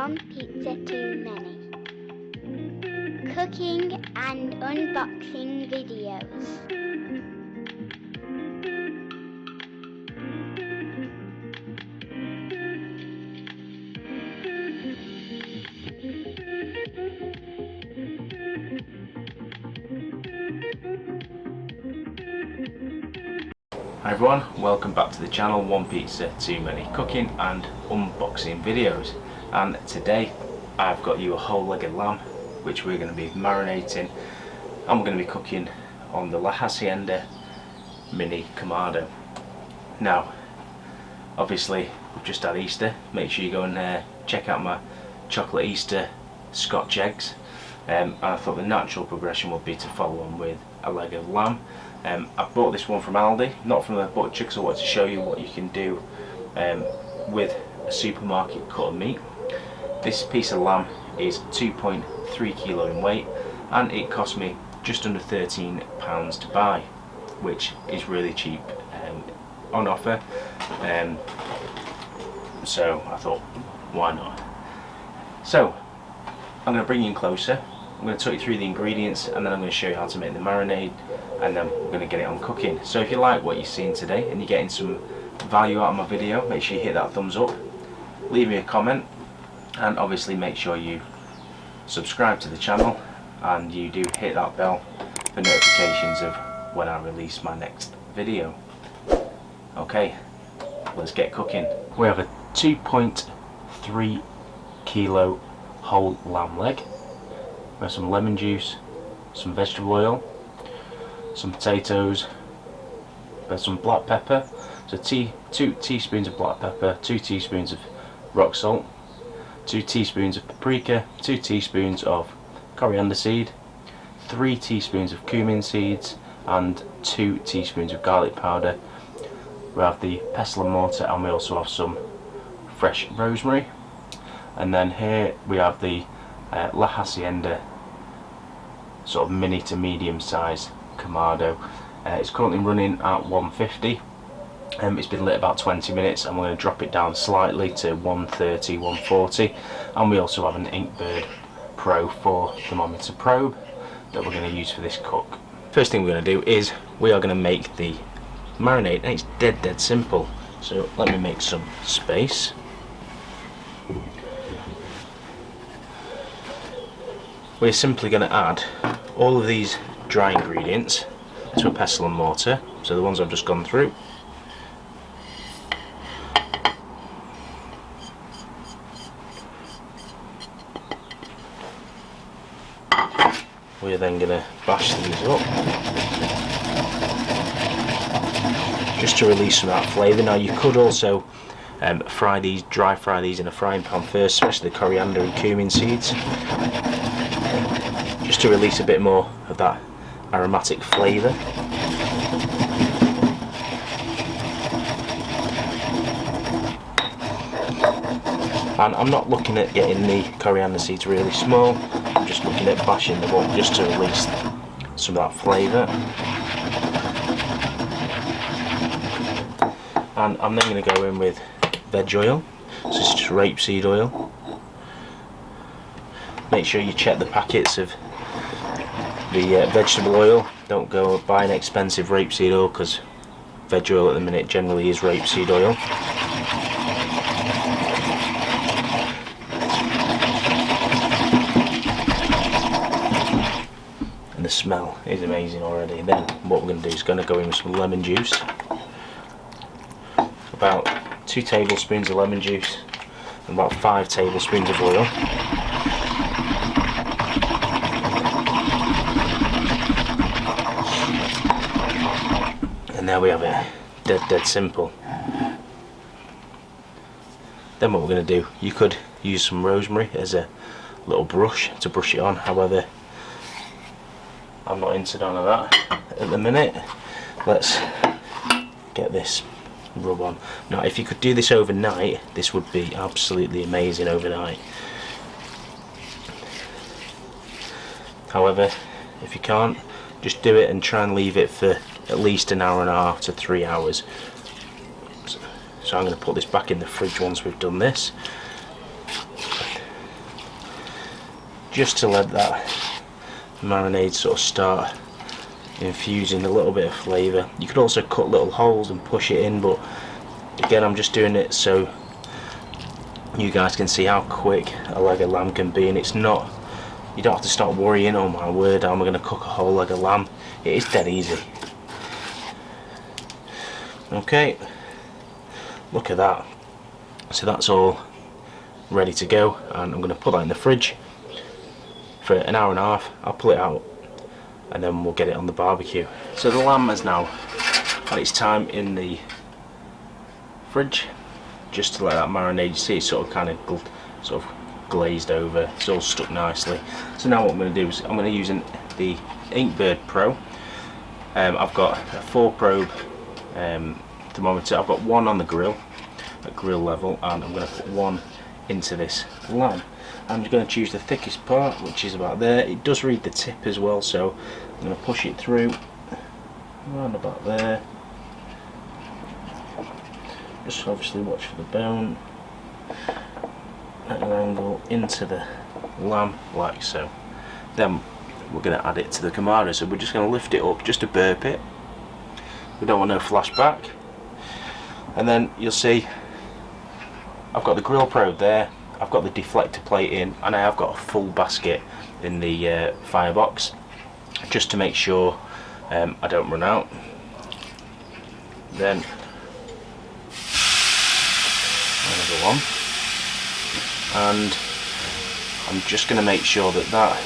one pizza too many. Cooking and unboxing videos. Hi everyone, welcome back to the channel. One pizza too many, cooking and unboxing videos. And today I've got you a whole leg of lamb which we're going to be marinating, and we're going to be cooking on the Hacienda Mini Kamado. Now obviously we've just had Easter. Make sure you go and check out my chocolate Easter Scotch eggs, and I thought the natural progression would be to follow on with a leg of lamb. I bought this one from Aldi, not from the butcher, because I wanted to show you what you can do with a supermarket cut of meat. This piece of lamb is 2.3 kilo in weight, and it cost me just under £13 to buy, which is really cheap on offer. So I thought, why not? So I'm going to bring you in closer. I'm going to talk you through the ingredients, and then I'm going to show you how to make the marinade, and then we're going to get it on cooking. So if you like what you're seeing today and you're getting some value out of my video, make sure you hit that thumbs up, leave me a comment, and obviously make sure you subscribe to the channel and you do hit that bell for notifications of when I release my next video. Okay, let's get cooking. We have a 2.3 kilo whole lamb leg. We have some lemon juice, some vegetable oil, some potatoes, some black pepper, so 2 teaspoons of black pepper, 2 teaspoons of rock salt, 2 teaspoons of paprika, 2 teaspoons of coriander seed, 3 teaspoons of cumin seeds, and 2 teaspoons of garlic powder. We have the pestle and mortar, and we also have some fresh rosemary. And then here we have the La Hacienda sort of mini to medium size Kamado. It's currently running at 150. It's been lit about 20 minutes, and we're going to drop it down slightly to 130, 140. And we also have an Inkbird Pro 4 thermometer probe that we're going to use for this cook. First thing we're going to do is we are going to make the marinade, and it's dead simple. So let me make some space. We're simply going to add all of these dry ingredients to a pestle and mortar, so the ones I've just gone through. We're then going to bash these up just to release some of that flavour. Now you could also dry fry these in a frying pan first, especially the coriander and cumin seeds, just to release a bit more of that aromatic flavour. And I'm not looking at getting the coriander seeds really small, I'm just looking at bashing them up just to release some of that flavour. And I'm then going to go in with veg oil, so it's just rapeseed oil. Make sure you check the packets of the vegetable oil. Don't go buy an expensive rapeseed oil, because veg oil at the minute generally is rapeseed oil. And the smell is amazing already. Then what we're going to do is going to go in with some lemon juice. About 2 tablespoons of lemon juice and about 5 tablespoons of oil. And there we have it, dead simple. Then what we're going to do, you could use some rosemary as a little brush to brush it on, however I'm not into none of that at the minute. Let's get this rub on. Now if you could do this overnight, this would be absolutely amazing overnight. However, if you can't, just do it and try and leave it for at least an hour and a half to 3 hours. So I'm going to put this back in the fridge once we've done this. just to let that marinade sort of start infusing a little bit of flavour. You could also cut little holes and push it in, but again I'm just doing it so you guys can see how quick a leg of lamb can be, and it's not, you don't have to start worrying, oh my word, how am I going to cook a whole leg of lamb. It is dead easy. Okay, look at that. So that's all ready to go, and I'm going to put that in the fridge for an hour and a half. I'll pull it out and then we'll get it on the barbecue. So the lamb has now had its time in the fridge, just to let that marinade. You see it's sort of kind of glazed over, it's all stuck nicely. So now what I'm going to do is I'm going to use the Inkbird Pro. I've got a 4 probe thermometer. I've got one on the grill at grill level, and I'm going to put one into this lamb. I'm just going to choose the thickest part, which is about there. It does read the tip as well, so I'm going to push it through around about there. Just obviously watch for the bone at an angle into the lamb like so. Then we're going to add it to the Kamado, so we're just going to lift it up just to burp it. We don't want no flashback. And then you'll see I've got the grill probe there, I've got the deflector plate in, and I have got a full basket in the firebox just to make sure I don't run out. Then another one, and I'm just going to make sure that that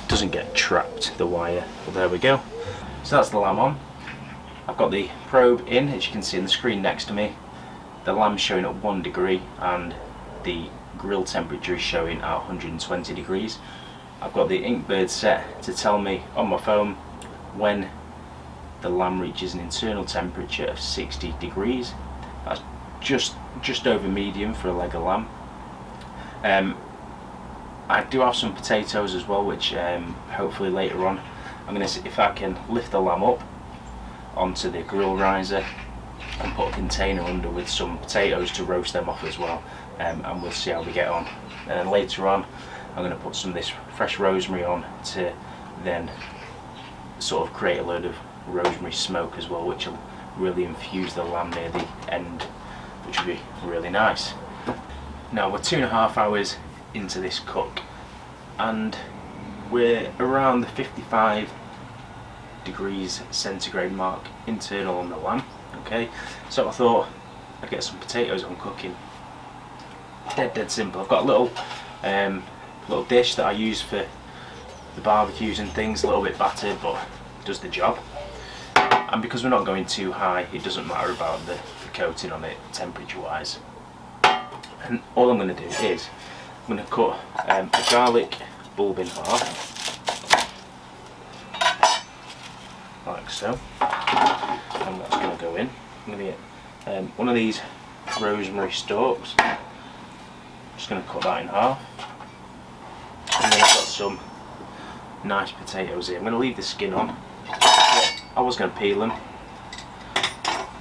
doesn't get trapped, the wire. Well, there we go. So that's the lamb on. I've got the probe in, as you can see on the screen next to me. The lamb's showing at 1 degree and the grill temperature is showing at 120 degrees. I've got the Inkbird set to tell me on my phone when the lamb reaches an internal temperature of 60 degrees. That's just over medium for a leg of lamb. I do have some potatoes as well, which hopefully later on I'm going to see if I can lift the lamb up onto the grill riser and put a container under with some potatoes to roast them off as well, and we'll see how we get on. And then later on I'm going to put some of this fresh rosemary on to then sort of create a load of rosemary smoke as well, which will really infuse the lamb near the end, which will be really nice. Now we're 2.5 hours into this cook and we're around the 55 degrees centigrade mark internal on the lamb. Okay, so I thought I'd get some potatoes on cooking. Dead simple. I've got a little dish that I use for the barbecues and things, a little bit battered, but does the job. And because we're not going too high, it doesn't matter about the coating on it temperature wise. And all I'm going to do is I'm going to cut a garlic bulb in half, like so, and that's going to go in. I'm going to get one of these rosemary stalks, just going to cut that in half, and then I've got some nice potatoes here. I'm going to leave the skin on. I was going to peel them,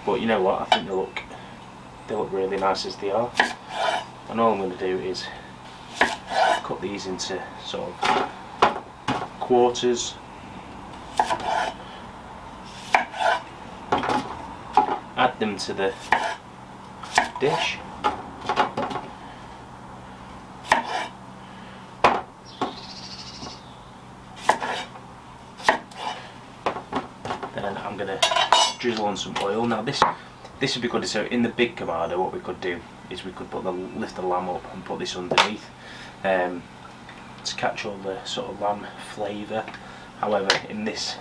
but you know what, I think they look really nice as they are. And all I'm going to do is cut these into sort of quarters, add them to the dish, then I'm going to drizzle on some oil. Now this would be good. So in the big Kamado, what we could do is we could lift the lamb up and put this underneath to catch all the sort of lamb flavour. However, in this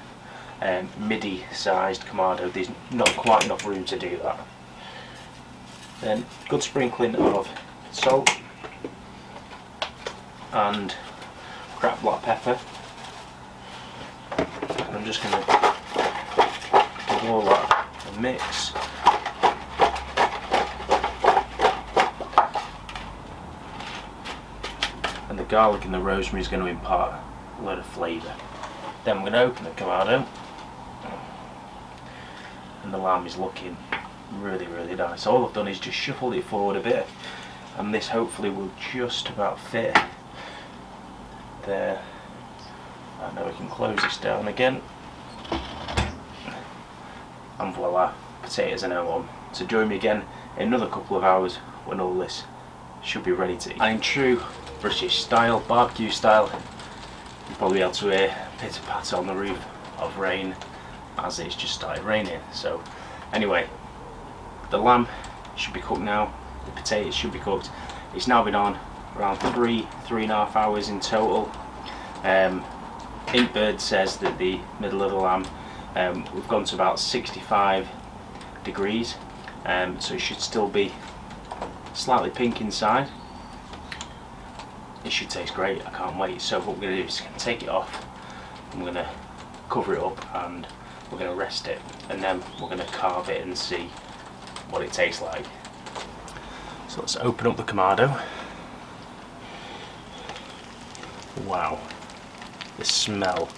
Midi sized Kamado, there's not quite enough room to do that. Then good sprinkling of salt and cracked black pepper, and I'm just going to give all that a mix. And the garlic and the rosemary is going to impart a lot of flavour. Then we're going to open the Kamado, and the lamb is looking really nice. All I've done is just shuffled it forward a bit, and this hopefully will just about fit there. And now we can close this down again, and voila, potatoes are now on. So join me again in another couple of hours when all this should be ready to eat. And in true British style, barbecue style, you'll probably be able to hear pitter patter on the roof of rain as it's just started raining. So anyway, the lamb should be cooked now, the potatoes should be cooked. It's now been on around 3.5 hours in total. Inkbird says that the middle of the lamb, we've gone to about 65 degrees, so it should still be slightly pink inside. It should taste great, I can't wait. So what we're going to do is take it off, I'm going to cover it up and we're going to rest it, and then we're going to carve it and see what it tastes like. So let's open up the Kamado. Wow, the smell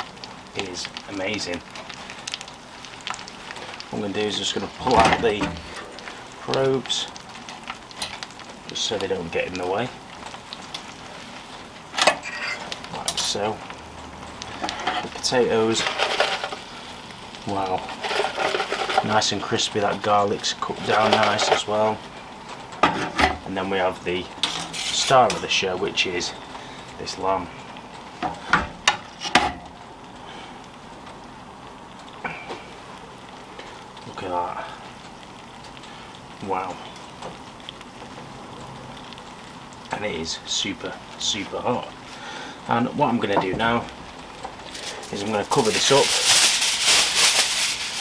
is amazing. What I'm going to do is just going to pull out the probes just so they don't get in the way, like so. The potatoes, wow, nice and crispy, that garlic's cooked down nice as well. And then we have the star of the show, which is this lamb. Look at that. Wow. And it is super hot. And what I'm going to do now is I'm going to cover this up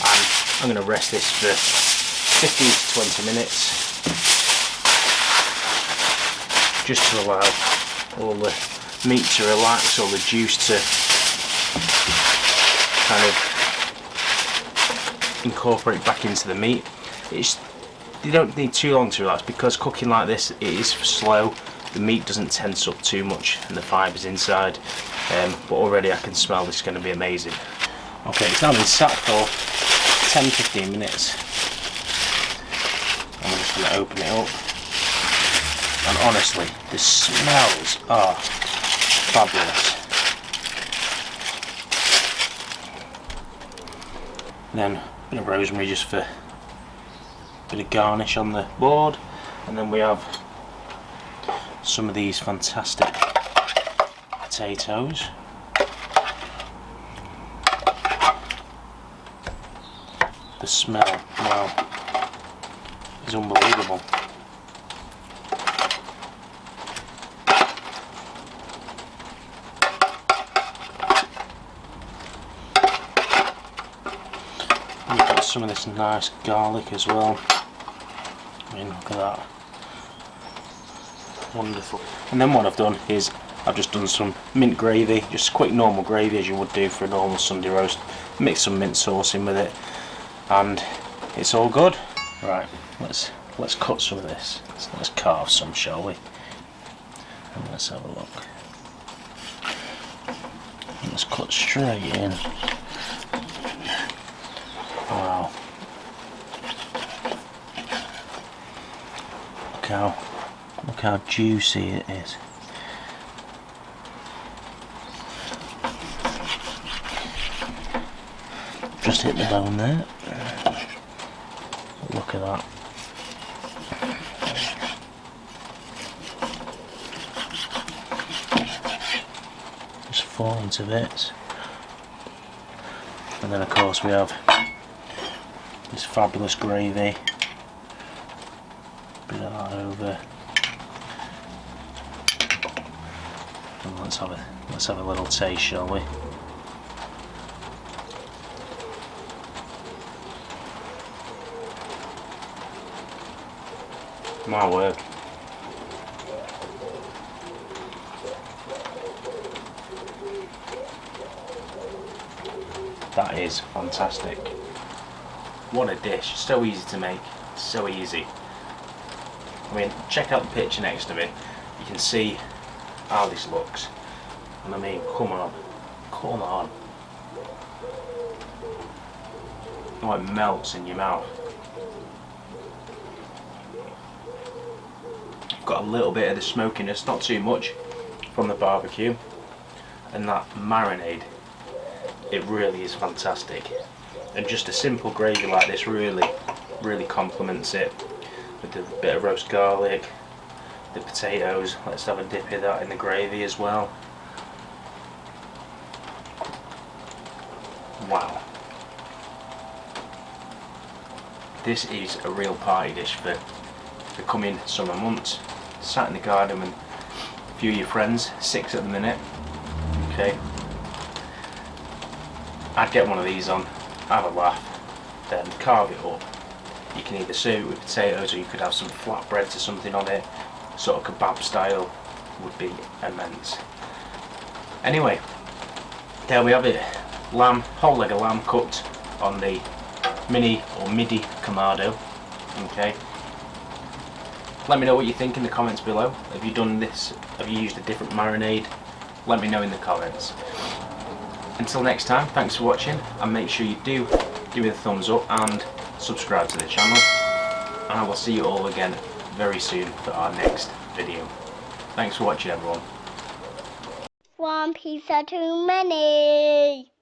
and I'm going to rest this for 15 to 20 minutes just to allow all the meat to relax, all the juice to kind of incorporate back into the meat. You don't need too long to relax, because cooking like this, it is slow. The meat doesn't tense up too much and the fibres inside, but already I can smell this is going to be amazing. Okay, it's now been sat for 10-15 minutes. I'm just going to open it up, and honestly, the smells are fabulous. Then a bit of rosemary just for a bit of garnish on the board, and then we have some of these fantastic potatoes. The smell, wow, is unbelievable. And we've got some of this nice garlic as well. I mean, look at that. Wonderful. And then what I've done is I've just done some mint gravy, just quick normal gravy as you would do for a normal Sunday roast. Mix some mint sauce in with it, and it's all good. Right, let's cut some of this. Let's carve some, shall we? And let's have a look. Let's cut straight in. Wow. Look how juicy it is. Just hit the bone there. Look at that. Just fall into bits. And then of course we have this fabulous gravy. Bit of that over. And let's have a little taste, shall we? My word. That is fantastic. What a dish. So easy to make. So easy. I mean, check out the picture next to me. You can see how this looks. And I mean, come on. Come on. Oh, it melts in your mouth. got a little bit of the smokiness, not too much, from the barbecue, and that marinade, it really is fantastic. And just a simple gravy like this really complements it, with a bit of roast garlic, the potatoes. Let's have a dip of that in the gravy as well. Wow, this is a real party dish for the coming summer months. Sat in the garden with a few of your friends, 6 at the minute. Okay, I'd get one of these on, have a laugh, then carve it up. You can either serve it with potatoes, or you could have some flatbreads or something on it, sort of kebab style, would be immense. Anyway, there we have it. Lamb, whole leg of lamb cooked on the Mini or Midi Kamado. Okay, let me know what you think in the comments below. Have you done this? Have you used a different marinade? Let me know in the comments. Until next time, thanks for watching, and make sure you do give me the thumbs up and subscribe to the channel, and I will see you all again very soon for our next video. Thanks for watching, everyone. One pizza too many.